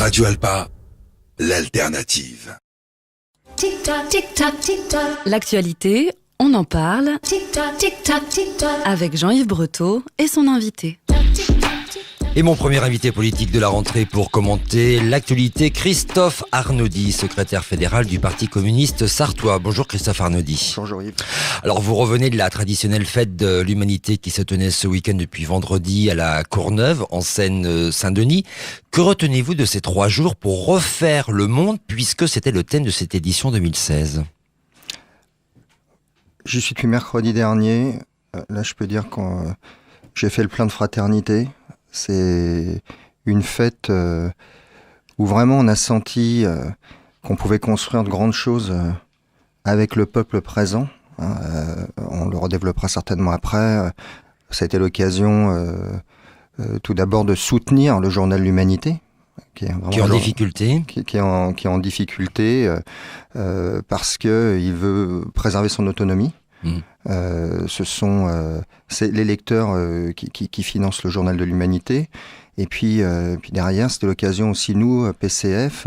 Radio Alpa, l'alternative. Tic-tac, tic-tac, tic-tac. L'actualité, on en parle Tic-tac, tic-tac, tic-tac. avec Jean-Yves Breteau et son invité. Et mon premier invité politique de la rentrée pour commenter l'actualité, Christophe Arnaudy, secrétaire fédéral du Parti communiste sarthois. Bonjour Christophe Arnaudy. Bonjour Yves. Alors vous revenez de la traditionnelle fête de l'humanité qui se tenait ce week-end depuis vendredi à la Courneuve, en Seine-Saint-Denis. Que retenez-vous de ces 3 jours pour refaire le monde, puisque c'était le thème de cette édition 2016 ? J'y suis depuis mercredi dernier. Là, je peux dire que j'ai fait le plein de fraternité. C'est une fête où vraiment on a senti qu'on pouvait construire de grandes choses avec le peuple présent. On le redéveloppera certainement après. Ça a été l'occasion tout d'abord de soutenir le journal L'Humanité. Qui est en difficulté. Qui est en difficulté parce qu'il veut préserver son autonomie. C'est les lecteurs qui financent le journal de l'Humanité. Et puis derrière, c'était l'occasion aussi, nous, PCF,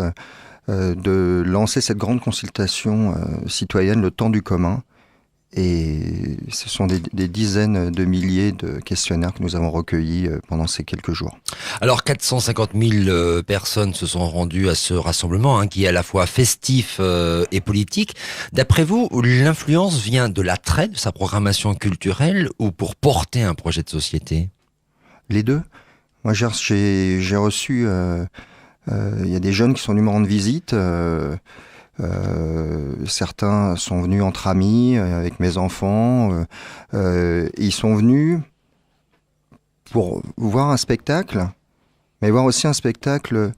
de lancer cette grande consultation citoyenne, le temps du commun. Et ce sont des dizaines de milliers de questionnaires que nous avons recueillis pendant ces quelques jours. Alors 450 000 personnes se sont rendues à ce rassemblement qui est à la fois festif et politique. D'après vous, l'influence vient de l'attrait de sa programmation culturelle ou pour porter un projet de société ? Les deux. Moi j'ai reçu, il y a des jeunes qui sont venus me rendre visite. Certains sont venus entre amis, avec mes enfants. Ils sont venus pour voir un spectacle, mais voir aussi un spectacle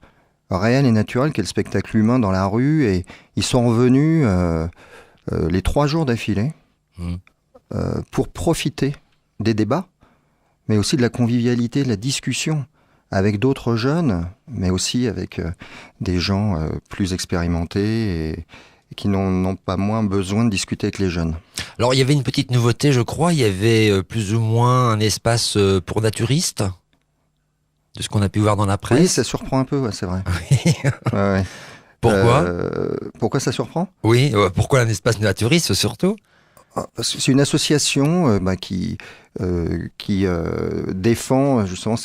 réel et naturel, qui est le spectacle humain dans la rue. Et ils sont revenus les 3 jours d'affilée pour profiter des débats, mais aussi de la convivialité, de la discussion avec d'autres jeunes, mais aussi avec des gens plus expérimentés et qui n'ont pas moins besoin de discuter avec les jeunes. Alors il y avait une petite nouveauté, je crois, il y avait plus ou moins un espace pour naturistes, de ce qu'on a pu voir dans la presse. Oui, ça surprend un peu, ouais, c'est vrai. Ouais. Pourquoi pourquoi ça surprend ? Oui, pourquoi un espace naturiste surtout ? Parce que c'est une association qui défend justement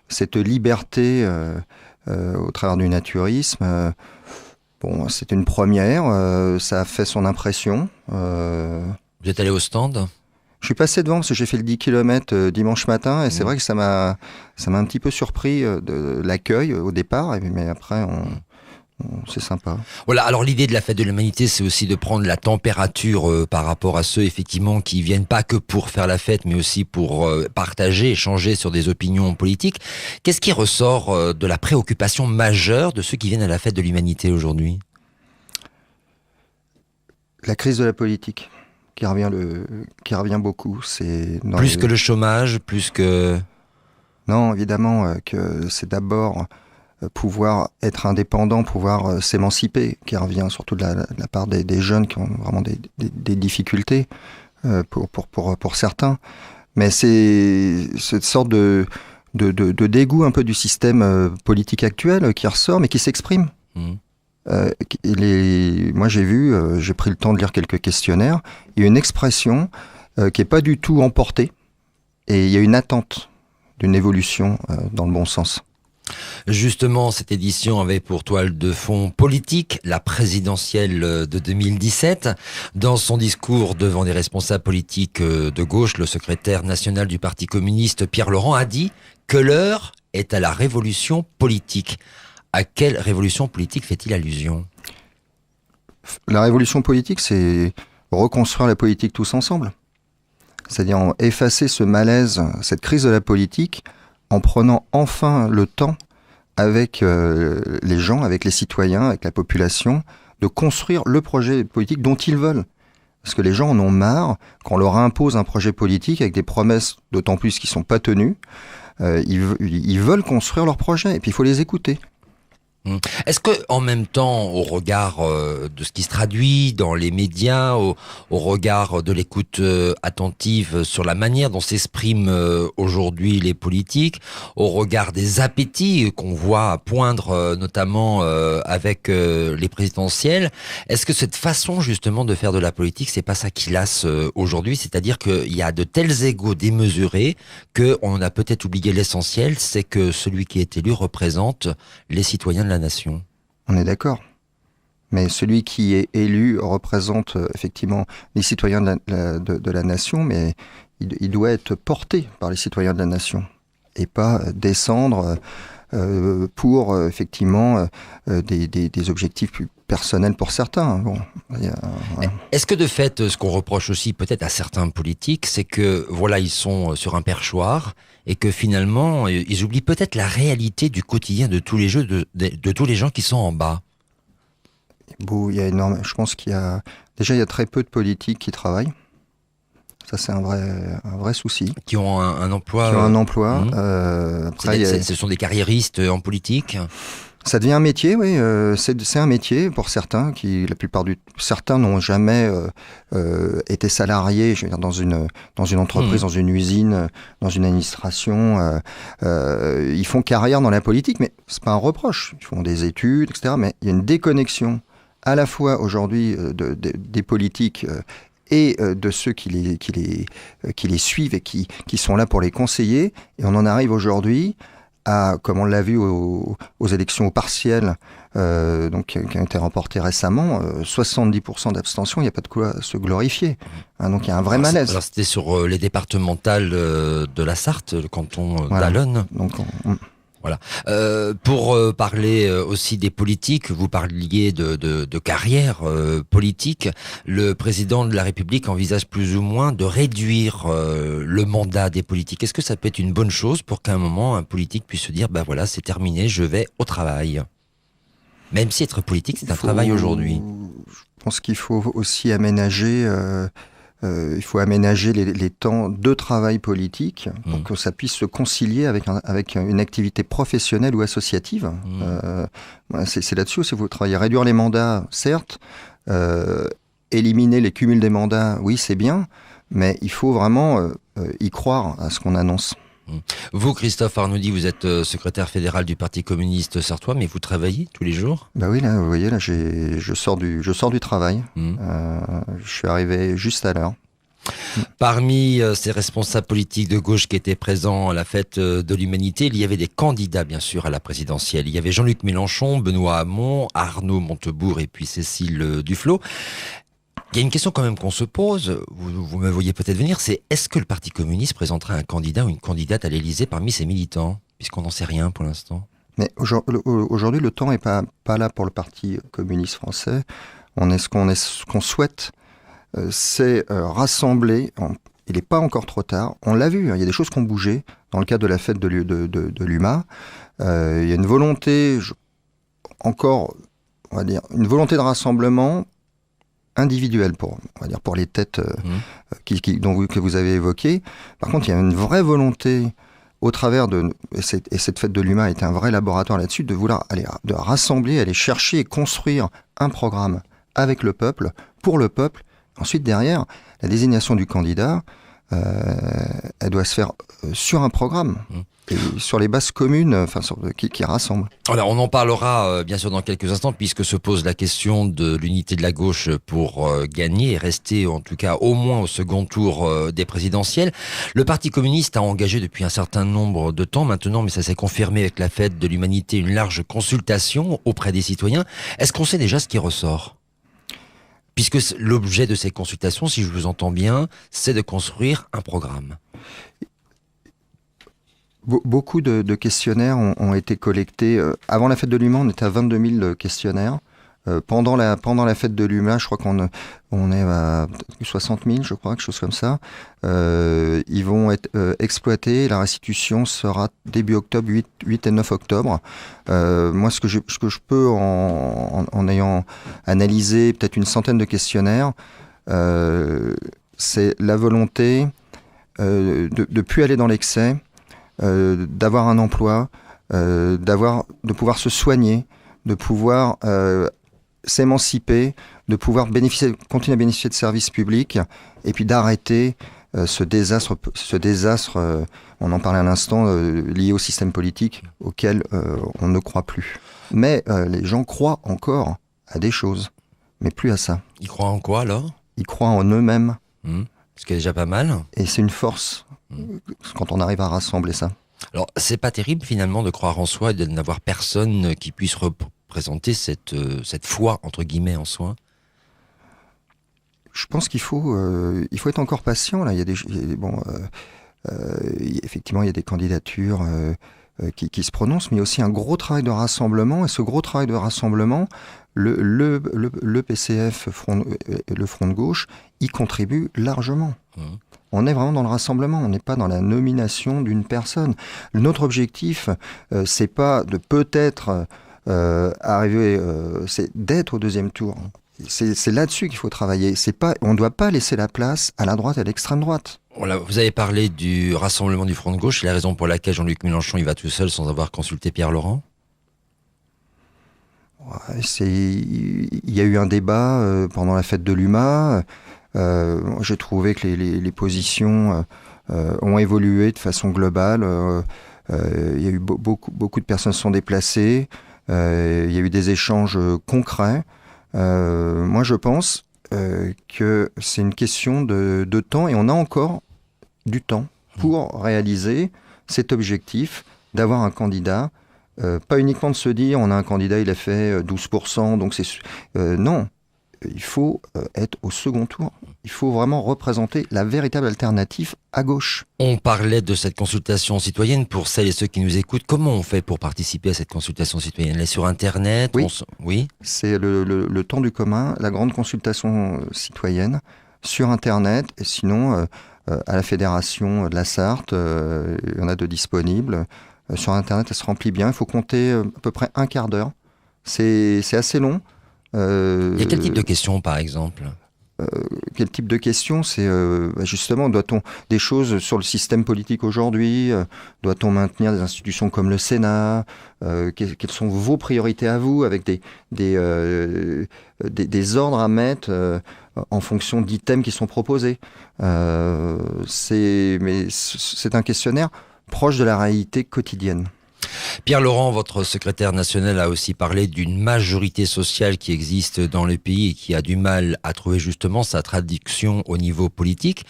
cette liberté au travers du naturisme. C'est une première, ça a fait son impression. Vous êtes allé au stand ? Je suis passé devant parce que j'ai fait le 10 km dimanche matin et c'est vrai que ça m'a un petit peu surpris de l'accueil au départ, mais après c'est sympa. Voilà, alors l'idée de la fête de l'humanité, c'est aussi de prendre la température par rapport à ceux effectivement qui viennent pas que pour faire la fête, mais aussi pour partager, échanger sur des opinions politiques. Qu'est-ce qui ressort de la préoccupation majeure de ceux qui viennent à la fête de l'humanité aujourd'hui ? La crise de la politique, qui revient beaucoup. Plus que le chômage, plus que... Non, évidemment que c'est d'abord... pouvoir être indépendant, pouvoir s'émanciper, qui revient surtout de la part des jeunes qui ont vraiment des difficultés pour certains. Mais c'est cette sorte de dégoût un peu du système politique actuel qui ressort, mais qui s'exprime. Moi j'ai pris le temps de lire quelques questionnaires, il y a une expression qui n'est pas du tout emportée, et il y a une attente d'une évolution dans le bon sens. Justement, cette édition avait pour toile de fond politique la présidentielle de 2017. Dans son discours devant des responsables politiques de gauche, le secrétaire national du Parti communiste, Pierre Laurent, a dit que l'heure est à la révolution politique. À quelle révolution politique fait-il allusion ? La révolution politique, c'est reconstruire la politique tous ensemble. C'est-à-dire effacer ce malaise, cette crise de la politique, en prenant enfin le temps avec les gens, avec les citoyens, avec la population, de construire le projet politique dont ils veulent. Parce que les gens en ont marre qu'on leur impose un projet politique avec des promesses, d'autant plus qui ne sont pas tenues. Ils veulent construire leur projet, et puis il faut les écouter. Est-ce que, en même temps, au regard de ce qui se traduit dans les médias, au regard de l'écoute attentive sur la manière dont s'expriment aujourd'hui les politiques, au regard des appétits qu'on voit poindre notamment avec les présidentielles, est-ce que cette façon justement de faire de la politique, c'est pas ça qui lasse aujourd'hui? C'est-à-dire qu'il y a de tels égos démesurés qu'on a peut-être oublié l'essentiel, c'est que celui qui est élu représente les citoyens de la nation. On est d'accord. Mais celui qui est élu représente effectivement les citoyens de la nation, mais il doit être porté par les citoyens de la nation et pas descendre pour effectivement des objectifs plus personnels pour certains. Bon, Est-ce que de fait, ce qu'on reproche aussi peut-être à certains politiques, c'est que voilà, ils sont sur un perchoir et que finalement, ils oublient peut-être la réalité du quotidien de tous les jeux, de tous les gens qui sont en bas. Bon, je pense qu'il y a très peu de politiques qui travaillent. Ça, c'est un vrai souci. Qui ont un emploi. Après, ce sont des carriéristes en politique. Ça devient un métier, oui. C'est un métier pour certains certains n'ont jamais été salariés. Je veux dire, dans une entreprise, dans une usine, dans une administration. Ils font carrière dans la politique, mais c'est pas un reproche. Ils font des études, etc. Mais il y a une déconnexion à la fois aujourd'hui des politiques. Et de ceux qui les suivent et qui sont là pour les conseiller. Et on en arrive aujourd'hui à, comme on l'a vu aux élections au partiel, qui ont été remportées récemment, 70% d'abstention, il n'y a pas de quoi se glorifier. Donc il y a un vrai malaise. Alors c'était sur les départementales de la Sarthe, le canton d'Allonne. Donc voilà. Pour parler aussi des politiques, vous parliez de carrière politique. Le président de la République envisage plus ou moins de réduire le mandat des politiques. Est-ce que ça peut être une bonne chose pour qu'à un moment, un politique puisse se dire, voilà, c'est terminé, je vais au travail? Même si être politique, c'est un travail aujourd'hui. Je pense qu'il faut aussi aménager... il faut aménager les temps de travail politique pour que ça puisse se concilier avec une activité professionnelle ou associative. C'est là-dessus aussi vous travaillez. Réduire les mandats, certes. Éliminer les cumuls des mandats, oui, c'est bien. Mais il faut vraiment y croire à ce qu'on annonce. Vous, Christophe Arnaudy, vous êtes secrétaire fédéral du Parti communiste sartois, mais vous travaillez tous les jours? Bah oui, là, vous voyez, là, je sors du travail. Je suis arrivé juste à l'heure. Parmi ces responsables politiques de gauche qui étaient présents à la fête de l'Humanité, il y avait des candidats, bien sûr, à la présidentielle. Il y avait Jean-Luc Mélenchon, Benoît Hamon, Arnaud Montebourg et puis Cécile Duflot. Il y a une question quand même qu'on se pose, vous me voyez peut-être venir, c'est est-ce que le Parti communiste présentera un candidat ou une candidate à l'Élysée parmi ses militants? Puisqu'on n'en sait rien pour l'instant. Mais aujourd'hui, le temps n'est pas là pour le Parti communiste français. Ce qu'on souhaite, c'est rassembler. Il n'est pas encore trop tard. On l'a vu, il y a des choses qui ont bougé dans le cadre de la fête de l'UMA. Il y a une volonté, une volonté de rassemblement individuelle pour les têtes que vous avez évoquées. Par contre, il y a une vraie volonté au travers et cette fête de l'UMA a été un vrai laboratoire là-dessus, de vouloir de rassembler, aller chercher et construire un programme avec le peuple, pour le peuple. Ensuite, derrière, la désignation du candidat, elle doit se faire sur un programme. Et sur les bases communes qui rassemblent. Alors, on en parlera bien sûr dans quelques instants, puisque se pose la question de l'unité de la gauche pour gagner et rester en tout cas au moins au second tour des présidentielles. Le Parti communiste a engagé depuis un certain nombre de temps maintenant, mais ça s'est confirmé avec la fête de l'Humanité, une large consultation auprès des citoyens. Est-ce qu'on sait déjà ce qui ressort ? Puisque l'objet de ces consultations, si je vous entends bien, c'est de construire un programme. Beaucoup de questionnaires ont été collectés. Avant la fête de l'UMA, on était à 22 000 questionnaires. Pendant la fête de l'UMA, je crois on est à 60 000, je crois, quelque chose comme ça. Ils vont être exploités. La restitution sera début octobre, 8 et 9 octobre. Moi, ce que je peux, en ayant analysé peut-être une centaine de questionnaires, c'est la volonté de plus aller dans l'excès, d'avoir un emploi, de pouvoir se soigner, de pouvoir s'émanciper, de pouvoir continuer à bénéficier de services publics, et puis d'arrêter ce désastre, on en parlait à l'instant, lié au système politique auquel on ne croit plus. Mais les gens croient encore à des choses, mais plus à ça. Ils croient en quoi alors ? Ils croient en eux-mêmes. Ce qui est déjà pas mal. Et c'est une force quand on arrive à rassembler ça. Alors, c'est pas terrible finalement de croire en soi et de n'avoir personne qui puisse représenter cette foi, entre guillemets, en soi. Je pense qu'il faut être encore patient. Là. Effectivement, il y a des candidatures qui se prononcent, mais il y a aussi un gros travail de rassemblement. Et ce gros travail de rassemblement, le PCF, le Front de gauche, y contribue largement. On est vraiment dans le rassemblement, on n'est pas dans la nomination d'une personne. Notre objectif, c'est pas de peut-être arriver, c'est d'être au deuxième tour. C'est là-dessus qu'il faut travailler. On ne doit pas laisser la place à la droite et à l'extrême droite. Voilà, vous avez parlé du rassemblement du Front de gauche, c'est la raison pour laquelle Jean-Luc Mélenchon il va tout seul sans avoir consulté Pierre Laurent ? Ouais, il y a eu un débat pendant la fête de l'UMA. J'ai trouvé que les positions ont évolué de façon globale. Il y a eu beaucoup de personnes se sont déplacées. Il y a eu des échanges concrets. Moi, je pense que c'est une question de temps et on a encore du temps pour réaliser cet objectif d'avoir un candidat. Pas uniquement de se dire on a un candidat, il a fait 12%, donc c'est... non, il faut être au second tour. Il faut vraiment représenter la véritable alternative à gauche. On parlait de cette consultation citoyenne. Pour celles et ceux qui nous écoutent, comment on fait pour participer à cette consultation citoyenne ? Elle est sur Internet ? Oui, oui. C'est le temps du commun, la grande consultation citoyenne sur Internet. Et sinon, à la Fédération de la Sarthe, il y en a de disponibles. Sur Internet, elle se remplit bien. Il faut compter à peu près un quart d'heure. C'est assez long. Il y a quel type de questions, par exemple ? Quel type de questions ? C'est justement, doit-on des choses sur le système politique aujourd'hui ? Doit-on maintenir des institutions comme le Sénat ? Quelles sont vos priorités à vous, avec des ordres à mettre en fonction d'items qui sont proposés ? C'est un questionnaire proche de la réalité quotidienne. Pierre Laurent, votre secrétaire national, a aussi parlé d'une majorité sociale qui existe dans le pays et qui a du mal à trouver justement sa traduction au niveau politique.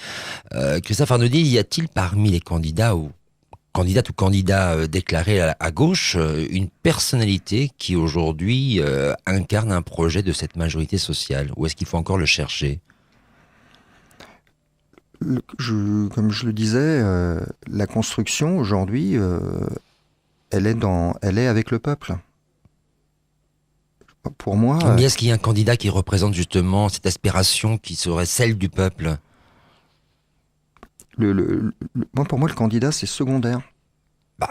Christophe Arnaudy, y a-t-il parmi les candidats ou déclarés à gauche une personnalité qui aujourd'hui incarne un projet de cette majorité sociale ? Ou est-ce qu'il faut encore le chercher ? Comme je le disais, la construction aujourd'hui... Elle est avec le peuple. Pour moi... Mais est-ce qu'il y a un candidat qui représente justement cette aspiration qui serait celle du peuple ? Pour moi, le candidat, c'est secondaire.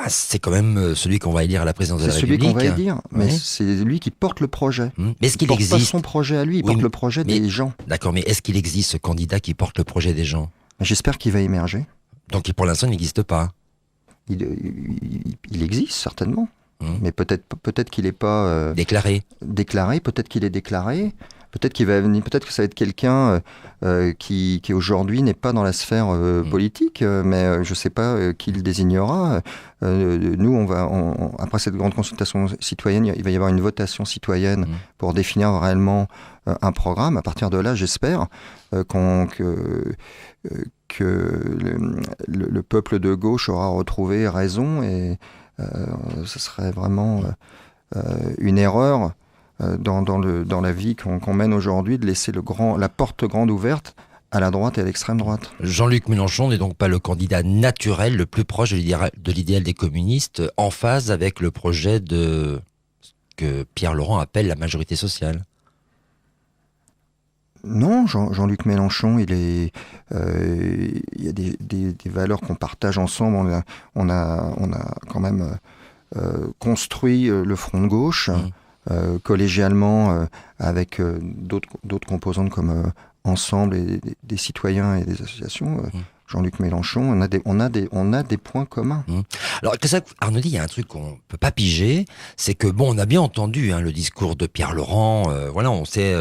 C'est quand même celui qu'on va élire à la présidence de la République. C'est celui qu'on va élire, mais c'est lui qui porte le projet. Mais est-ce qu'il existe... Il porte pas son projet à lui, il porte le projet des gens. D'accord, mais est-ce qu'il existe ce candidat qui porte le projet des gens ? J'espère qu'il va émerger. Donc pour l'instant, il n'existe pas. Il existe certainement, mais peut-être qu'il n'est pas déclaré. Peut-être qu'il est déclaré. Peut-être qu'il va venir. Peut-être que ça va être quelqu'un qui aujourd'hui n'est pas dans la sphère politique, mais je ne sais pas qui le désignera. Nous, après cette grande consultation citoyenne, il va y avoir une votation citoyenne pour définir réellement un programme. À partir de là, j'espère que le peuple de gauche aura retrouvé raison et ce serait vraiment une erreur dans la vie qu'on mène aujourd'hui de laisser la porte grande ouverte à la droite et à l'extrême droite. Jean-Luc Mélenchon n'est donc pas le candidat naturel le plus proche de l'idéal des communistes, en phase avec le projet que Pierre Laurent appelle la majorité sociale. Non, Jean-Luc Mélenchon, il y a des valeurs qu'on partage ensemble. On a quand même construit le Front de gauche collégialement avec d'autres composantes comme Ensemble et des citoyens et des associations. Jean-Luc Mélenchon, on a des points communs. Alors, que ça, Arnaud, il y a un truc qu'on peut pas piger, c'est que bon, on a bien entendu le discours de Pierre Laurent. Voilà, on sait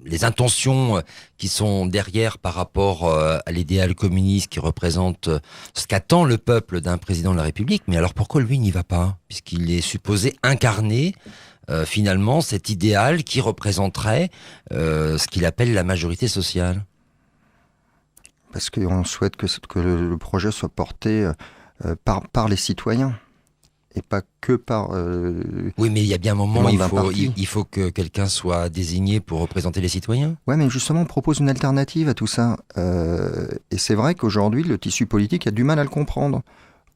les intentions qui sont derrière par rapport à l'idéal communiste qui représente ce qu'attend le peuple d'un président de la République. Mais alors, pourquoi lui n'y va pas, puisqu'il est supposé incarner finalement cet idéal qui représenterait ce qu'il appelle la majorité sociale? Parce qu'on souhaite que le projet soit porté par les citoyens et pas que par... Oui, mais il y a bien un moment où parti. il faut que quelqu'un soit désigné pour représenter les citoyens. Ouais, mais justement, on propose une alternative à tout ça. Et c'est vrai qu'aujourd'hui, le tissu politique a du mal à le comprendre.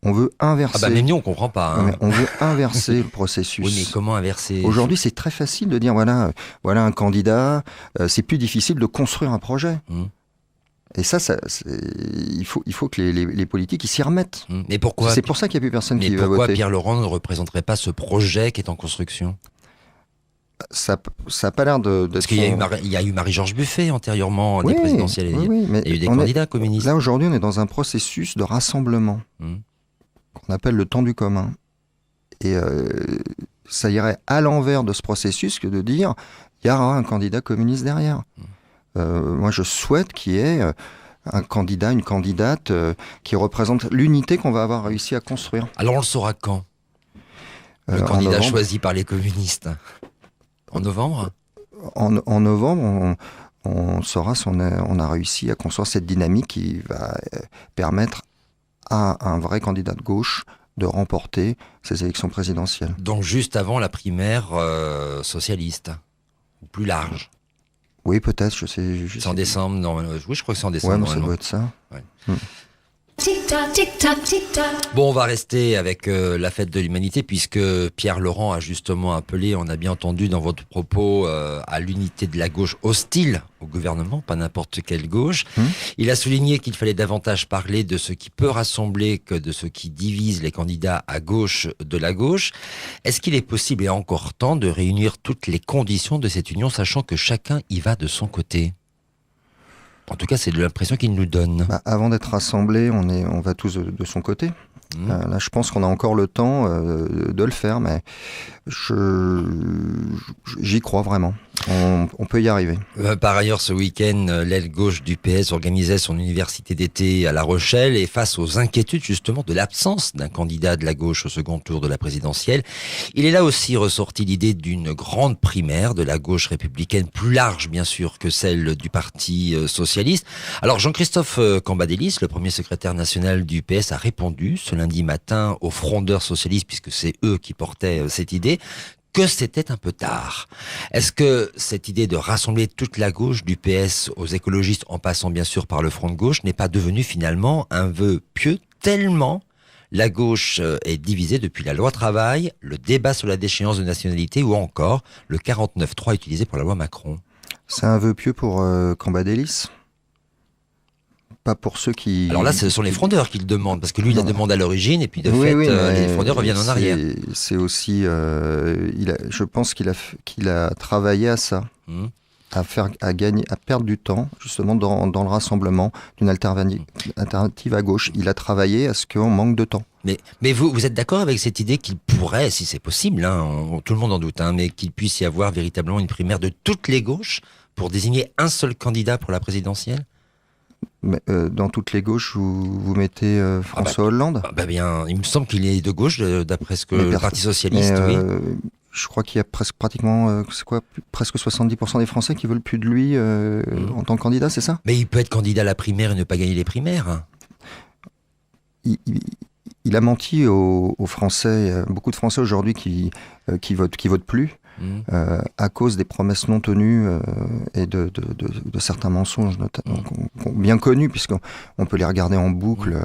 On veut inverser... Ah bah même nous, on comprend pas. Ouais, on veut inverser le processus. Oui, mais comment inverser? Aujourd'hui, c'est très facile de dire, voilà un candidat, c'est plus difficile de construire un projet. Et ça il faut que les politiques ils s'y remettent. Mais pourquoi? C'est pour ça qu'il n'y a plus personne qui va voter. Pourquoi Pierre Laurent ne représenterait pas ce projet qui est en construction? Ça a pas l'air de... Parce qu'il y a eu Marie-Georges Buffet antérieurement des présidentielles. Oui, mais il y a eu des candidats communistes. Là, aujourd'hui, on est dans un processus de rassemblement qu'on appelle le temps du commun. Et ça irait à l'envers de ce processus que de dire il y aura un candidat communiste derrière. Moi, je souhaite qu'il y ait un candidat, une candidate qui représente l'unité qu'on va avoir réussi à construire. Alors, on le saura quand? Le candidat choisi par les communistes? En novembre? En novembre, on saura si on a réussi à construire cette dynamique qui va permettre à un vrai candidat de gauche de remporter ces élections présidentielles. Donc, juste avant la primaire socialiste, ou plus large? Oui, peut-être, je sais. C'est en décembre, non? Oui, je crois que c'est en décembre. Ouais, mais ça doit être ça. Ouais. Tic-tac, tic-tac, tic-tac. Bon, on va rester avec la fête de l'humanité puisque Pierre Laurent a justement appelé, on a bien entendu dans votre propos, à l'unité de la gauche hostile au gouvernement, pas n'importe quelle gauche. Il a souligné qu'il fallait davantage parler de ce qui peut rassembler que de ce qui divise les candidats à gauche de la gauche. Est-ce qu'il est possible et encore temps de réunir toutes les conditions de cette union, sachant que chacun y va de son côté? En tout cas, c'est de l'impression qu'il nous donne. Avant d'être rassemblés, on va tous de son côté. Là, je pense qu'on a encore le temps de le faire, mais j'y crois vraiment. On peut y arriver. Par ailleurs, ce week-end, l'aile gauche du PS organisait son université d'été à La Rochelle et face aux inquiétudes justement de l'absence d'un candidat de la gauche au second tour de la présidentielle, il est là aussi ressorti l'idée d'une grande primaire de la gauche républicaine, plus large bien sûr que celle du Parti socialiste. Alors Jean-Christophe Cambadélis, le premier secrétaire national du PS, a répondu ce lundi matin aux frondeurs socialistes, puisque c'est eux qui portaient cette idée, que c'était un peu tard. Est-ce que cette idée de rassembler toute la gauche du PS aux écologistes, en passant bien sûr par le front de gauche, n'est pas devenue finalement un vœu pieux, tellement la gauche est divisée depuis la loi travail, le débat sur la déchéance de nationalité ou encore le 49.3 utilisé pour la loi Macron? C'est un vœu pieux pour Cambadélis, pas pour ceux qui... Alors là, ce sont les frondeurs qui le demandent, parce que lui, il la demande à l'origine, et puis de fait, les frondeurs reviennent en arrière. C'est aussi... je pense qu'il a travaillé à ça, à perdre du temps, justement, dans le rassemblement d'une alternative à gauche. Il a travaillé à ce qu'on manque de temps. Mais vous êtes d'accord avec cette idée qu'il pourrait, si c'est possible, tout le monde en doute, mais qu'il puisse y avoir véritablement une primaire de toutes les gauches pour désigner un seul candidat pour la présidentielle? Mais, dans toutes les gauches, vous mettez François Hollande? Bien, il me semble qu'il est de gauche, d'après ce que le Parti socialiste, oui. Je crois qu'il y a pratiquement presque 70% des Français qui veulent plus de lui en tant que candidat, c'est ça? Mais il peut être candidat à la primaire et ne pas gagner les primaires. Il a menti aux Français. Il y a beaucoup de Français aujourd'hui qui votent plus. À cause des promesses non tenues et de certains mensonges notamment, bien connus, puisqu'on peut les regarder en boucle.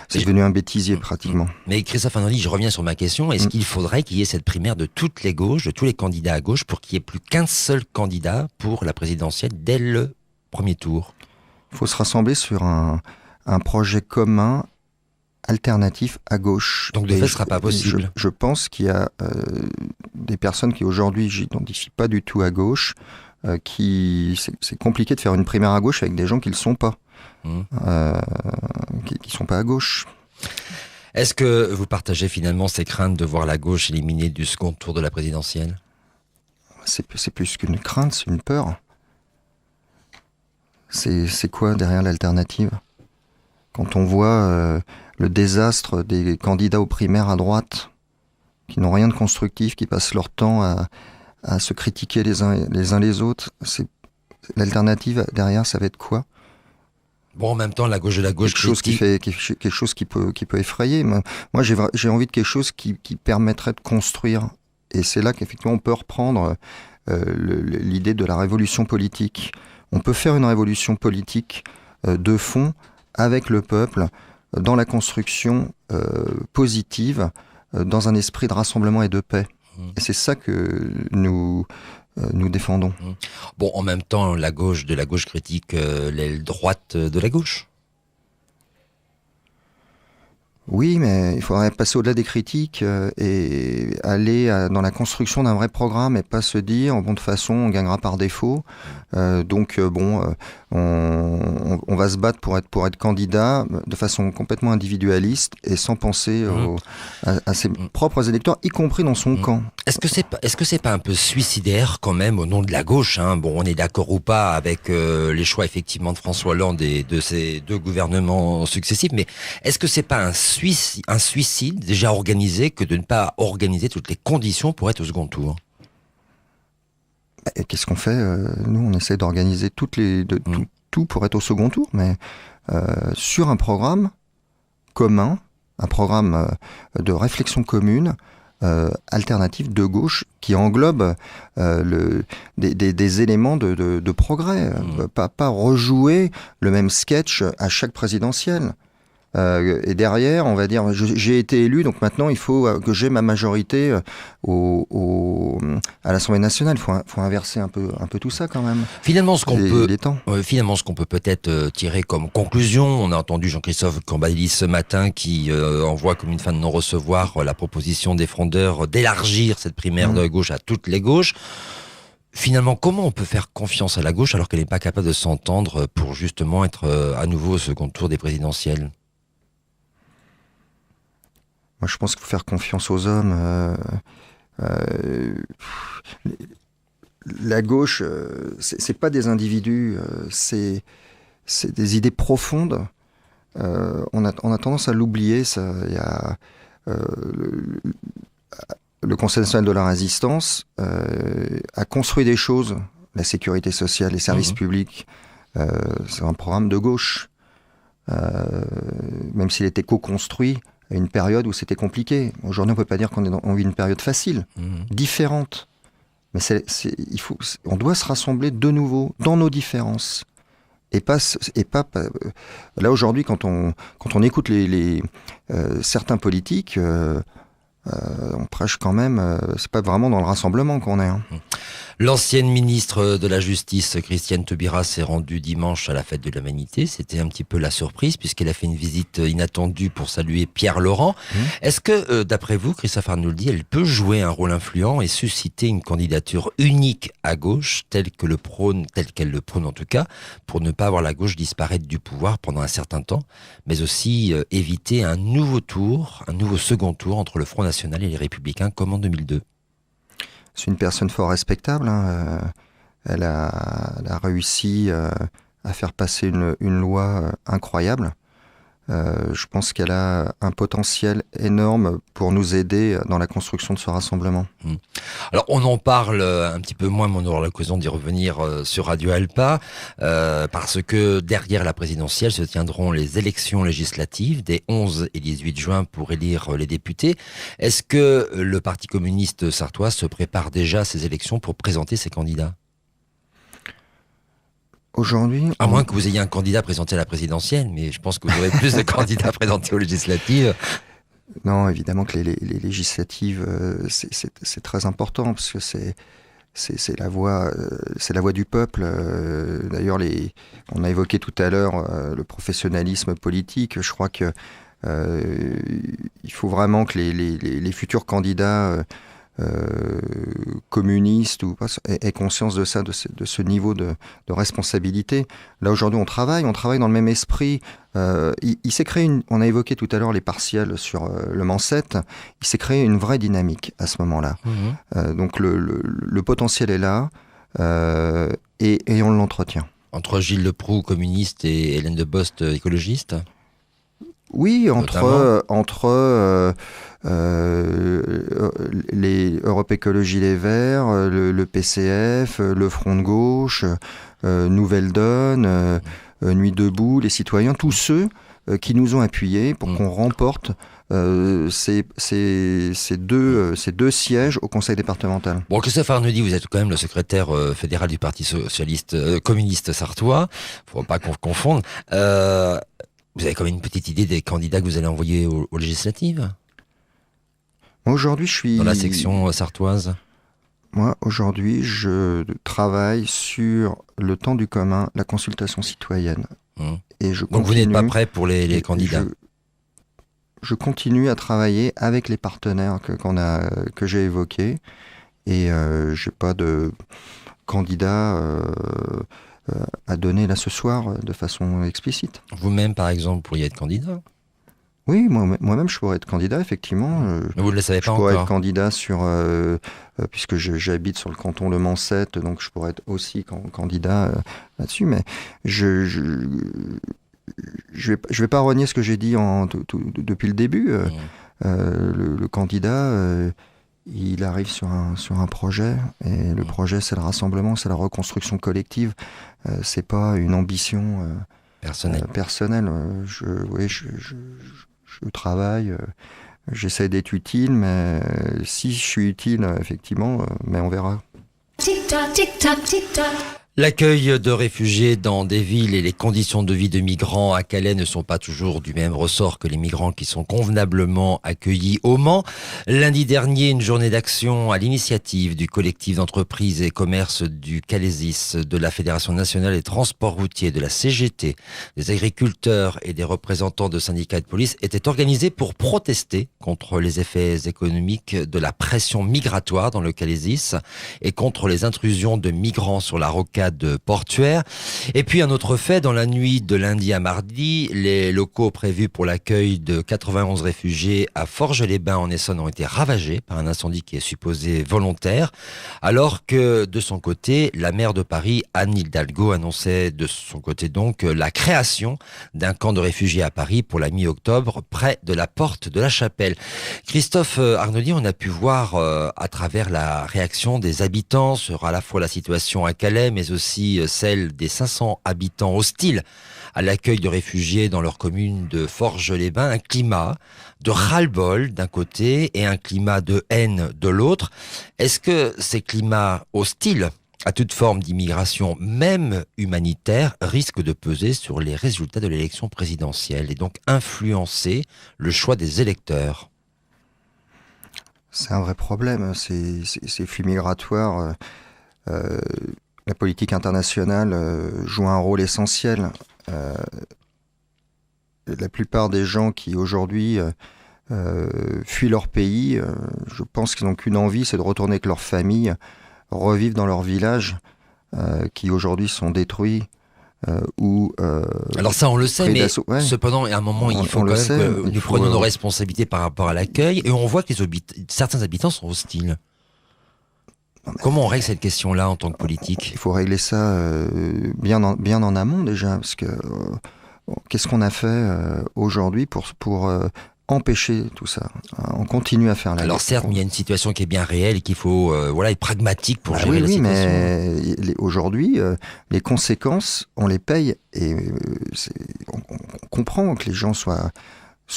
C'est devenu un bêtisier pratiquement. Mais Christophe Andrely, je reviens sur ma question. Est-ce qu'il faudrait qu'il y ait cette primaire de toutes les gauches, de tous les candidats à gauche, pour qu'il n'y ait plus qu'un seul candidat pour la présidentielle dès le premier tour? Il faut se rassembler sur un projet commun alternatif à gauche. Donc de fait, ce ne sera pas possible. Je pense qu'il y a des personnes qui aujourd'hui j'identifie pas du tout à gauche, c'est compliqué de faire une primaire à gauche avec des gens qui ne le sont pas. qui sont pas à gauche. Est-ce que vous partagez finalement ces craintes de voir la gauche éliminée du second tour de la présidentielle ? C'est plus qu'une crainte, c'est une peur. C'est quoi derrière l'alternative ? Quand on voit le désastre des candidats aux primaires à droite, qui n'ont rien de constructif, qui passent leur temps à se critiquer les uns les autres, l'alternative derrière, ça va être quoi ? Bon, en même temps, la gauche de la gauche quelque chose qui peut effrayer. Moi, j'ai envie de quelque chose qui permettrait de construire. Et c'est là qu'effectivement, on peut reprendre l'idée de la révolution politique. On peut faire une révolution politique de fond avec le peuple dans la construction positive, dans un esprit de rassemblement et de paix. Et c'est ça que nous défendons. Bon, en même temps, la gauche de la gauche critique l'aile droite de la gauche. Oui, mais il faudrait passer au-delà des critiques et aller dans la construction d'un vrai programme et pas se dire, bon, de toute façon, on gagnera par défaut. On va se battre pour être candidat de façon complètement individualiste et sans penser à ses propres électeurs, y compris dans son camp. Est-ce que c'est pas un peu suicidaire quand même au nom de la gauche, hein ? Bon, on est d'accord ou pas avec les choix effectivement de François Hollande et de ses deux gouvernements successifs, mais est-ce que c'est pas un suicide déjà organisé que de ne pas organiser toutes les conditions pour être au second tour ? Et qu'est-ce qu'on fait ? Nous, on essaie d'organiser tout pour être au second tour, mais sur un programme commun, un programme de réflexion commune, alternative de gauche, qui englobe des éléments de progrès. Pas rejouer le même sketch à chaque présidentielle. Et derrière, on va dire, j'ai été élu, donc maintenant il faut que j'ai ma majorité à l'Assemblée nationale. Il faut inverser un peu tout ça quand même. Finalement, ce qu'on peut peut-être tirer comme conclusion, on a entendu Jean-Christophe Cambadélis ce matin qui envoie comme une fin de non-recevoir la proposition des frondeurs d'élargir cette primaire de gauche à toutes les gauches. Finalement, comment on peut faire confiance à la gauche alors qu'elle n'est pas capable de s'entendre pour justement être à nouveau au second tour des présidentielles ? Moi, je pense qu'il faut faire confiance aux hommes. La gauche, c'est pas des individus, c'est des idées profondes. On a tendance à l'oublier. Il y a le Conseil national de la résistance a construit des choses, la sécurité sociale, les services publics. C'est un programme de gauche, même s'il était co-construit à une période où c'était compliqué. Aujourd'hui, on ne peut pas dire qu'on vit une période facile, différente. Mais on doit se rassembler de nouveau dans nos différences. Et pas là, aujourd'hui, quand on écoute certains politiques, on prêche quand même, c'est pas vraiment dans le rassemblement qu'on est. L'ancienne ministre de la Justice, Christiane Taubira, s'est rendue dimanche à la Fête de l'Humanité. C'était un petit peu la surprise, puisqu'elle a fait une visite inattendue pour saluer Pierre Laurent. Est-ce que, d'après vous, Christophe Arnoldi, elle peut jouer un rôle influent et susciter une candidature unique à gauche, telle qu'elle le prône en tout cas, pour ne pas voir la gauche disparaître du pouvoir pendant un certain temps, mais aussi éviter un nouveau second tour entre le Front National et les Républicains, comme en 2002 ? C'est une personne fort respectable. Elle a réussi à faire passer une loi incroyable. Je pense qu'elle a un potentiel énorme pour nous aider dans la construction de ce rassemblement. Alors on en parle un petit peu moins, mais on aura l'occasion d'y revenir sur Radio Alpa, parce que derrière la présidentielle se tiendront les élections législatives des 11 et 18 juin pour élire les députés. Est-ce que le Parti communiste sarthois se prépare déjà à ces élections pour présenter ses candidats ? Aujourd'hui, à moins que vous ayez un candidat présenté à la présidentielle, mais je pense que vous aurez plus de candidats présentés aux législatives. Non, évidemment que les législatives, c'est très important, parce que c'est la voix du peuple. D'ailleurs, on a évoqué tout à l'heure le professionnalisme politique. Je crois que il faut vraiment que les futurs candidats communiste ou pas, ait conscience de ça, de ce niveau de responsabilité. Là aujourd'hui on travaille dans le même esprit. Il s'est créé on a évoqué tout à l'heure les partiels sur le Mans 7, il s'est créé une vraie dynamique à ce moment-là. Donc le potentiel est là et on l'entretient. Entre Gilles Leproux, communiste, et Hélène de Bost, écologiste? Oui, entre les Europe Écologie Les Verts, le PCF, le Front de Gauche, Nouvelle Donne, Nuit debout, les citoyens, tous ceux qui nous ont appuyés pour qu'on remporte ces deux sièges au conseil départemental. Bon, Christophe Arnaudy, vous êtes quand même le secrétaire fédéral du Parti socialiste communiste sartois. Faut pas qu'on confondre. Vous avez quand même une petite idée des candidats que vous allez envoyer aux législatives? Moi, aujourd'hui, je suis... Dans la section sartoise? Moi, aujourd'hui, je travaille sur le temps du commun, la consultation citoyenne. Et je Donc vous n'êtes pas prêt pour les candidats? Je continue à travailler avec les partenaires que j'ai évoqués. Et je n'ai pas de candidat à donner là ce soir de façon explicite. Vous-même, par exemple, pourriez être candidat? Oui, moi-même, je pourrais être candidat, effectivement. Mais vous ne le savez pas encore? Je pourrais être candidat puisque j'habite sur le canton Le Mans 7, donc je pourrais être aussi candidat là-dessus. Mais je vais pas renier ce que j'ai dit depuis le début. Le candidat, il arrive sur un projet, et le projet, c'est le rassemblement, c'est la reconstruction collective. C'est pas une ambition personnelle. Je travaille, j'essaie d'être utile, mais si je suis utile, effectivement, mais on verra. Tic-tac, tic-tac, tic-tac. L'accueil de réfugiés dans des villes et les conditions de vie de migrants à Calais ne sont pas toujours du même ressort que les migrants qui sont convenablement accueillis au Mans. Lundi dernier, une journée d'action à l'initiative du collectif d'entreprises et commerces du Calaisis, de la Fédération nationale des transports routiers, de la CGT, des agriculteurs et des représentants de syndicats de police était organisée pour protester contre les effets économiques de la pression migratoire dans le Calaisis et contre les intrusions de migrants sur la rocade portuaire. Et puis un autre fait, dans la nuit de lundi à mardi, les locaux prévus pour l'accueil de 91 réfugiés à Forges-les-Bains en Essonne ont été ravagés par un incendie qui est supposé volontaire, alors que de son côté, la maire de Paris, Anne Hidalgo, annonçait de son côté donc la création d'un camp de réfugiés à Paris pour la mi-octobre, près de la porte de la Chapelle. Christophe Arnaudy, on a pu voir à travers la réaction des habitants sur à la fois la situation à Calais, mais aussi celle des 500 habitants hostiles à l'accueil de réfugiés dans leur commune de Forges-les-Bains, un climat de ras-le-bol d'un côté et un climat de haine de l'autre. Est-ce que ces climats hostiles à toute forme d'immigration, même humanitaire, risquent de peser sur les résultats de l'élection présidentielle et donc influencer le choix des électeurs? C'est un vrai problème, ces flux migratoires. La politique internationale joue un rôle essentiel. La plupart des gens qui aujourd'hui fuient leur pays, je pense qu'ils n'ont qu'une envie, c'est de retourner avec leur famille, revivre dans leur village, qui aujourd'hui sont détruits. Alors ça on le sait, mais ouais. Cependant à un moment il faut quand même que nous prenions nos responsabilités par rapport à l'accueil, et on voit que certains habitants sont hostiles. Comment on règle cette question-là en tant que politique? Il faut régler ça bien en amont déjà, parce que qu'est-ce qu'on a fait aujourd'hui pour empêcher tout ça? On continue à faire la guerre. Alors certes, mais il y a une situation qui est bien réelle et qu'il faut être pragmatique pour gérer la situation. Mais aujourd'hui, les conséquences, on les paye, et on comprend que les gens soient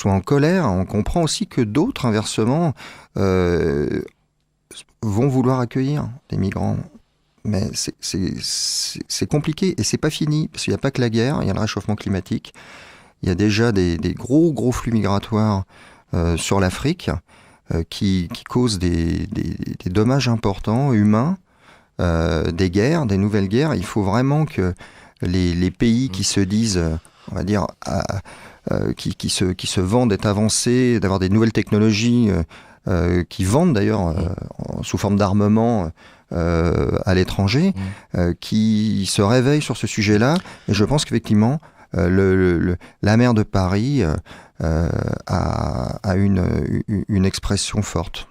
en colère. On comprend aussi que d'autres, inversement, vont vouloir accueillir des migrants. Mais c'est compliqué, et c'est pas fini, parce qu'il n'y a pas que la guerre, il y a le réchauffement climatique, il y a déjà des gros flux migratoires sur l'Afrique qui causent des dommages importants, humains, des guerres, des nouvelles guerres. Il faut vraiment que les pays qui se disent, on va dire, qui se vantent d'être avancés, d'avoir des nouvelles technologies, qui vendent d'ailleurs sous forme d'armement à l'étranger, qui se réveillent sur ce sujet-là. Et je pense qu'effectivement, la maire de Paris a une expression forte.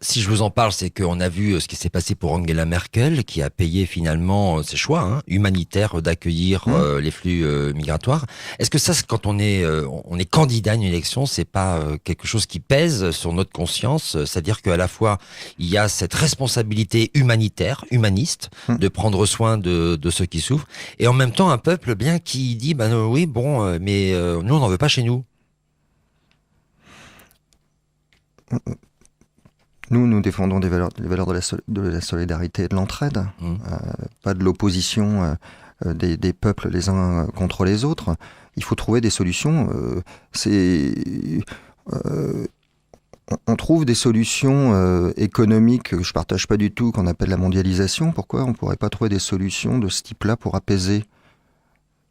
Si je vous en parle, c'est qu'on a vu ce qui s'est passé pour Angela Merkel, qui a payé finalement ses choix humanitaires d'accueillir les flux migratoires. Est-ce que ça, quand on est candidat à une élection, c'est pas quelque chose qui pèse sur notre conscience? C'est-à-dire qu'à la fois, il y a cette responsabilité humanitaire, humaniste, de prendre soin de ceux qui souffrent, et en même temps, un peuple bien qui dit, mais nous, on n'en veut pas chez nous. Nous défendons les valeurs de la solidarité et de l'entraide, pas de l'opposition des peuples les uns contre les autres. Il faut trouver des solutions. On trouve des solutions économiques que je ne partage pas du tout, qu'on appelle la mondialisation. Pourquoi on ne pourrait pas trouver des solutions de ce type-là pour apaiser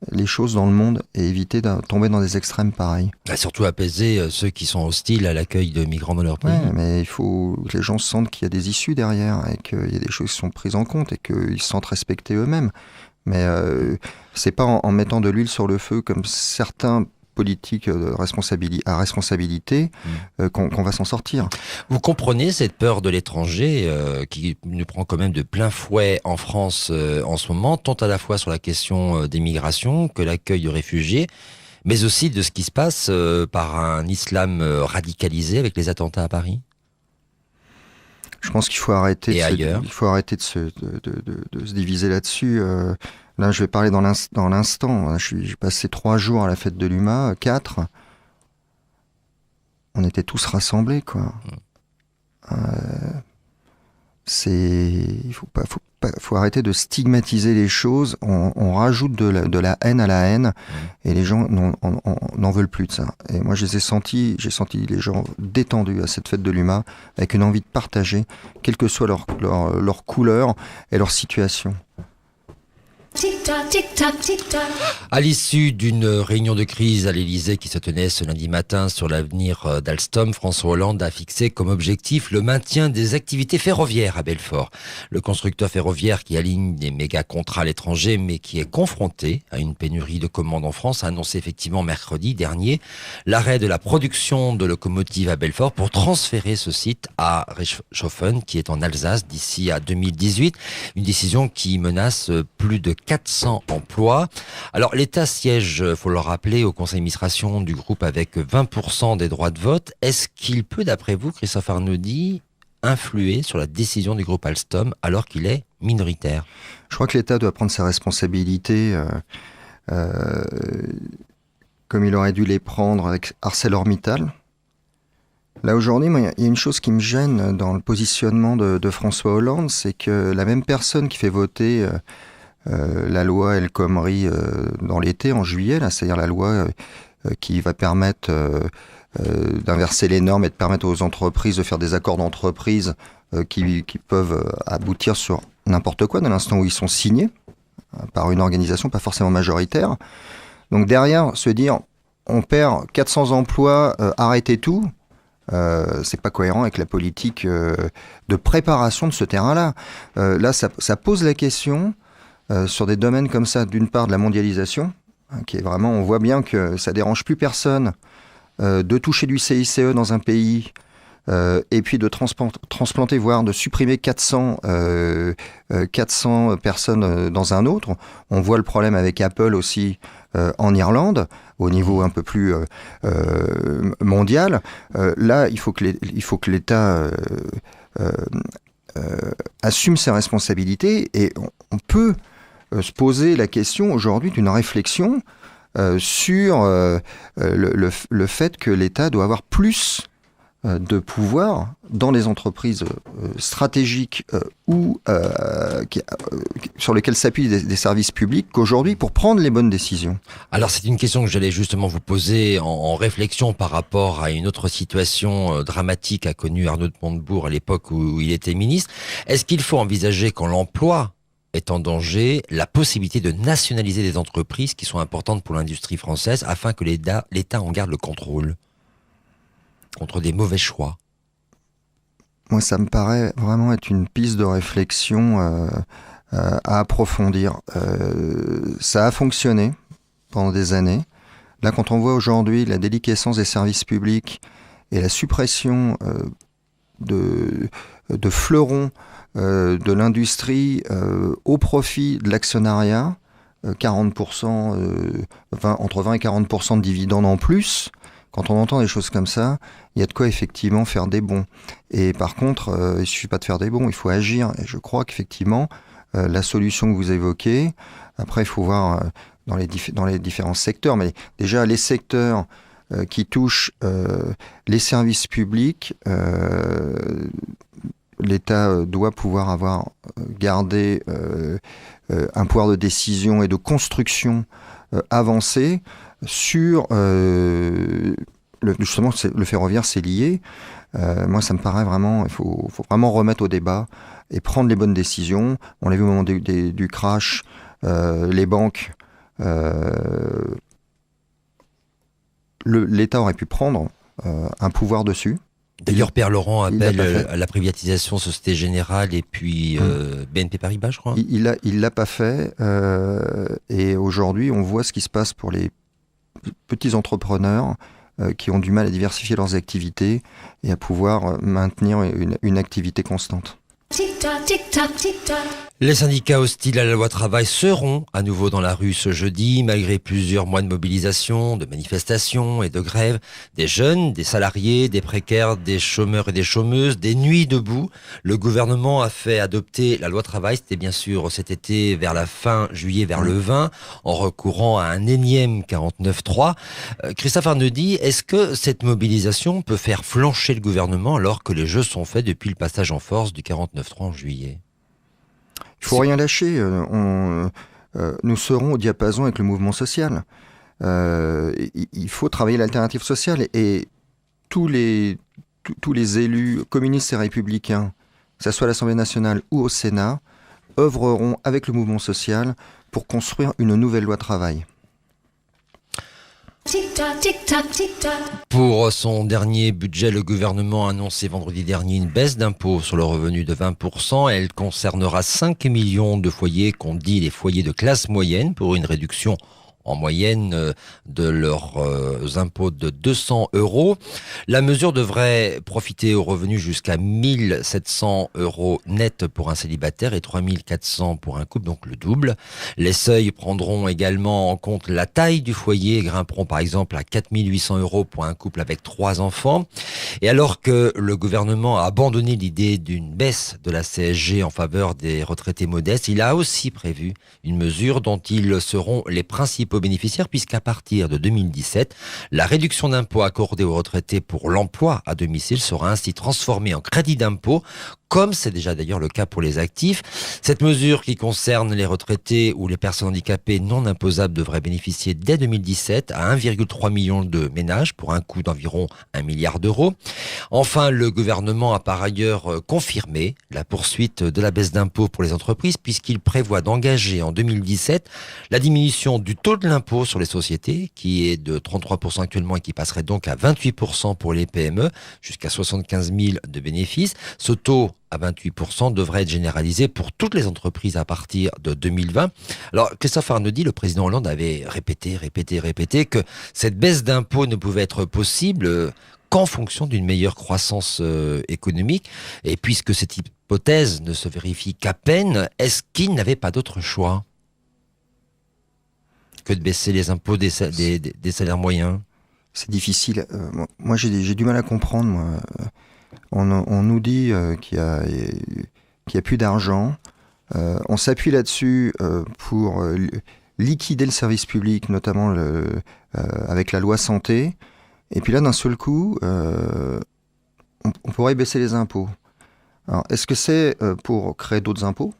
les choses dans le monde et éviter de tomber dans des extrêmes pareils? Surtout apaiser ceux qui sont hostiles à l'accueil de migrants dans leur pays. Ouais, mais il faut que les gens sentent qu'il y a des issues derrière et qu'il y a des choses qui sont prises en compte et qu'ils se sentent respectés eux-mêmes. Mais c'est pas en mettant de l'huile sur le feu comme certains politiques à responsabilité qu'on va s'en sortir. Vous comprenez cette peur de l'étranger qui nous prend quand même de plein fouet en France en ce moment, tant à la fois sur la question des migrations que l'accueil de réfugiés, mais aussi de ce qui se passe par un islam radicalisé avec les attentats à Paris? Je pense qu'il faut arrêter de se diviser là-dessus. Là, je vais parler dans l'instant. J'ai passé 3 jours à la fête de l'UMA, 4. On était tous rassemblés, quoi. Il faut arrêter de stigmatiser les choses. On rajoute de la haine à la haine, et les gens n'en veulent plus de ça. Et moi, j'ai senti les gens détendus à cette fête de l'UMA, avec une envie de partager, quelle que soit leur couleur et leur situation. Tic-tac, tic-tac, tic-tac. À l'issue d'une réunion de crise à l'Élysée qui se tenait ce lundi matin sur l'avenir d'Alstom, François Hollande a fixé comme objectif le maintien des activités ferroviaires à Belfort. Le constructeur ferroviaire qui aligne des méga contrats à l'étranger mais qui est confronté à une pénurie de commandes en France a annoncé effectivement mercredi dernier l'arrêt de la production de locomotives à Belfort pour transférer ce site à Reichshofen qui est en Alsace d'ici à 2018. Une décision qui menace plus de 400 emplois. Alors l'État siège, faut le rappeler, au conseil d'administration du groupe avec 20% des droits de vote. Est-ce qu'il peut, d'après vous, Christophe Arnaudy, influer sur la décision du groupe Alstom alors qu'il est minoritaire? Je crois que l'État doit prendre ses responsabilités comme il aurait dû les prendre avec ArcelorMittal. Là aujourd'hui, il y a une chose qui me gêne dans le positionnement de François Hollande, c'est que la même personne qui fait voter la loi El Khomri dans l'été, en juillet, là, c'est-à-dire la loi qui va permettre d'inverser les normes et de permettre aux entreprises de faire des accords d'entreprise qui peuvent aboutir sur n'importe quoi dès l'instant où ils sont signés par une organisation pas forcément majoritaire. Donc derrière, se dire on perd 400 emplois, arrêtez tout, c'est pas cohérent avec la politique de préparation de ce terrain-là. Là, ça pose la question sur des domaines comme ça, d'une part de la mondialisation, qui est vraiment, on voit bien que ça dérange plus personne de toucher du CICE dans un pays et puis de transplanter, voire de supprimer 400 personnes dans un autre. On voit le problème avec Apple aussi en Irlande, au niveau un peu plus mondial. Là, il faut que l'État assume ses responsabilités et on peut se poser la question aujourd'hui d'une réflexion sur le fait que l'État doit avoir plus de pouvoir dans les entreprises stratégiques ou sur lesquelles s'appuient des services publics qu'aujourd'hui pour prendre les bonnes décisions. Alors c'est une question que j'allais justement vous poser en réflexion par rapport à une autre situation dramatique qu'a connue Arnaud de Montebourg à l'époque où il était ministre. Est-ce qu'il faut envisager quand l'emploi est en danger, la possibilité de nationaliser des entreprises qui sont importantes pour l'industrie française afin que l'État en garde le contrôle contre des mauvais choix? moi, ça me paraît vraiment être une piste de réflexion à approfondir. Ça a fonctionné pendant des années. Là, quand on voit aujourd'hui la déliquescence des services publics et la suppression de fleurons de l'industrie au profit de l'actionnariat, 40%, entre 20 et 40% de dividendes en plus, quand on entend des choses comme ça, il y a de quoi effectivement faire des bons. Et par contre, il ne suffit pas de faire des bons, il faut agir. Et je crois qu'effectivement, la solution que vous évoquez, après il faut voir dans les différents secteurs, mais déjà les secteurs qui touchent les services publics, l'État doit pouvoir garder un pouvoir de décision et de construction avancé sur justement le ferroviaire, c'est lié. Moi, ça me paraît vraiment, il faut vraiment remettre au débat et prendre les bonnes décisions. On l'a vu au moment du crash, les banques, l'État aurait pu prendre un pouvoir dessus. D'ailleurs, Pierre Laurent appelle à la privatisation Société Générale et puis BNP Paribas, je crois. Il l'a pas fait. Et aujourd'hui, on voit ce qui se passe pour les petits entrepreneurs qui ont du mal à diversifier leurs activités et à pouvoir maintenir une activité constante. Tic-tac, tic-tac, tic-tac. Les syndicats hostiles à la loi travail seront à nouveau dans la rue ce jeudi, malgré plusieurs mois de mobilisation, de manifestations et de grèves. Des jeunes, des salariés, des précaires, des chômeurs et des chômeuses, des nuits debout. Le gouvernement a fait adopter la loi travail, c'était bien sûr cet été vers la fin juillet, vers le 20, en recourant à un énième 49.3. Christophe Arnaudy, est-ce que cette mobilisation peut faire flancher le gouvernement alors que les jeux sont faits depuis le passage en force du 49.3 en juillet ? Il ne faut rien lâcher. Nous serons au diapason avec le mouvement social. Il faut travailler l'alternative sociale. Et tous les élus communistes et républicains, que ce soit à l'Assemblée nationale ou au Sénat, œuvreront avec le mouvement social pour construire une nouvelle loi travail. Tic-tac, tic-tac, tic-tac. Pour son dernier budget, le gouvernement a annoncé vendredi dernier une baisse d'impôt sur le revenu de 20%. Elle concernera 5 millions de foyers, qu'on dit les foyers de classe moyenne, pour une réduction en moyenne de leurs impôts de 200 €. La mesure devrait profiter aux revenus jusqu'à 1 700 € net pour un célibataire et 3 400 pour un couple, donc le double. Les seuils prendront également en compte la taille du foyer et grimperont par exemple à 4 800 € pour un couple avec 3 enfants. Et alors que le gouvernement a abandonné l'idée d'une baisse de la CSG en faveur des retraités modestes, il a aussi prévu une mesure dont ils seront les principaux bénéficiaires, puisqu'à partir de 2017, la réduction d'impôt accordée aux retraités pour l'emploi à domicile sera ainsi transformée en crédit d'impôt, comme c'est déjà d'ailleurs le cas pour les actifs. Cette mesure qui concerne les retraités ou les personnes handicapées non imposables devrait bénéficier dès 2017 à 1,3 million de ménages pour un coût d'environ 1 milliard d'euros. Enfin, le gouvernement a par ailleurs confirmé la poursuite de la baisse d'impôt pour les entreprises puisqu'il prévoit d'engager en 2017 la diminution du taux de l'impôt sur les sociétés qui est de 33% actuellement et qui passerait donc à 28% pour les PME jusqu'à 75 000 de bénéfices. Ce taux à 28% devrait être généralisé pour toutes les entreprises à partir de 2020. Alors, Christophe Arnaudy, le président Hollande, avait répété que cette baisse d'impôt ne pouvait être possible qu'en fonction d'une meilleure croissance économique. Et puisque cette hypothèse ne se vérifie qu'à peine, est-ce qu'il n'avait pas d'autre choix que de baisser les impôts des salaires moyens? C'est difficile. Moi, j'ai du mal à comprendre, moi. On nous dit qu'il y a plus d'argent. On s'appuie là-dessus pour liquider le service public, notamment avec la loi santé. Et puis là, d'un seul coup, on pourrait baisser les impôts. Alors, est-ce que c'est pour créer d'autres impôts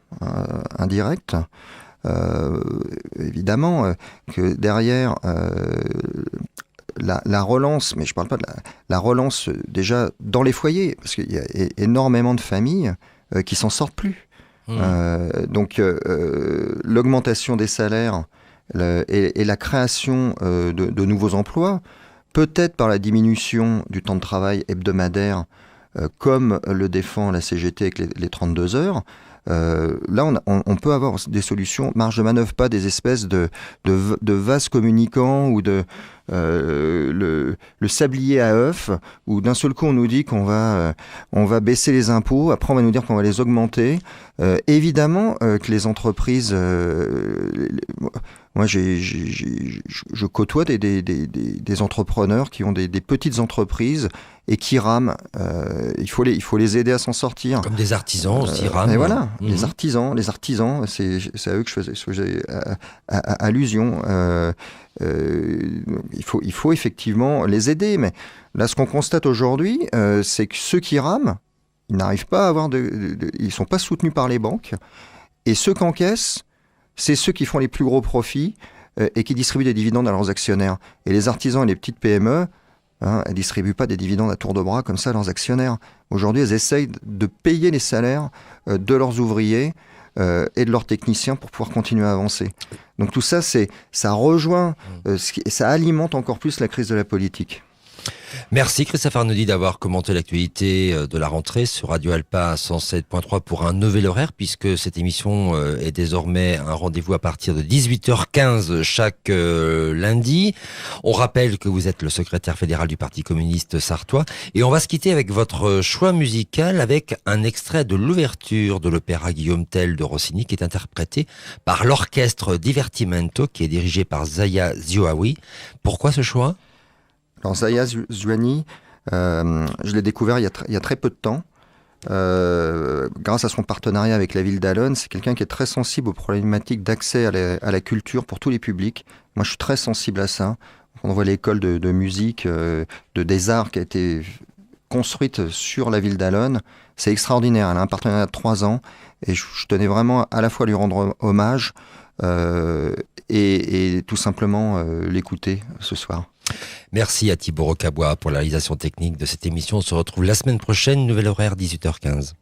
indirects ? Évidemment que derrière... La relance, mais je ne parle pas de la relance déjà dans les foyers, parce qu'il y a énormément de familles qui s'en sortent plus. Donc l'augmentation des salaires et la création de nouveaux emplois, peut-être par la diminution du temps de travail hebdomadaire comme le défend la CGT avec les 32 heures, là, on peut avoir des solutions, marge de manœuvre, pas des espèces de vases communicants ou de le sablier à œufs, où d'un seul coup on nous dit qu'on va baisser les impôts, après on va nous dire qu'on va les augmenter. Évidemment que les entreprises, moi je côtoie des entrepreneurs qui ont des petites entreprises et qui rament. Il faut les aider à s'en sortir. Comme des artisans aussi rament. Et voilà, les artisans, c'est à eux que je faisais allusion. Il faut effectivement les aider, mais là ce qu'on constate aujourd'hui, c'est que ceux qui rament, ils n'arrivent pas à avoir ils sont pas soutenus par les banques, et ceux qui encaissent, c'est ceux qui font les plus gros profits et qui distribuent des dividendes à leurs actionnaires. Et les artisans et les petites PME, elles ne distribuent pas des dividendes à tour de bras comme ça à leurs actionnaires. Aujourd'hui, elles essayent de payer les salaires de leurs ouvriers et de leurs techniciens pour pouvoir continuer à avancer. Donc tout ça, ça rejoint, ça alimente encore plus la crise de la politique. Merci Christophe Arnaudy d'avoir commenté l'actualité de la rentrée sur Radio Alpa 107.3 pour un nouvel horaire, puisque cette émission est désormais un rendez-vous à partir de 18h15 chaque lundi. On rappelle que vous êtes le secrétaire fédéral du Parti communiste sartois, et on va se quitter avec votre choix musical avec un extrait de l'ouverture de l'opéra Guillaume Tell de Rossini, qui est interprété par l'orchestre Divertimento, qui est dirigé par Zaya Zouaoui. Pourquoi ce choix ? Alors Zaya Zouani, je l'ai découvert il y a très peu de temps, grâce à son partenariat avec la ville d'Allonnes. C'est quelqu'un qui est très sensible aux problématiques d'accès à la culture pour tous les publics. Moi, je suis très sensible à ça. On voit l'école de musique, des arts qui a été construite sur la ville d'Allonnes. C'est extraordinaire. Elle a un partenariat de 3 ans et je tenais vraiment à la fois à lui rendre hommage et tout simplement l'écouter ce soir. Merci à Thibaut Rocabois pour la réalisation technique de cette émission. On se retrouve la semaine prochaine, nouvel horaire 18h15.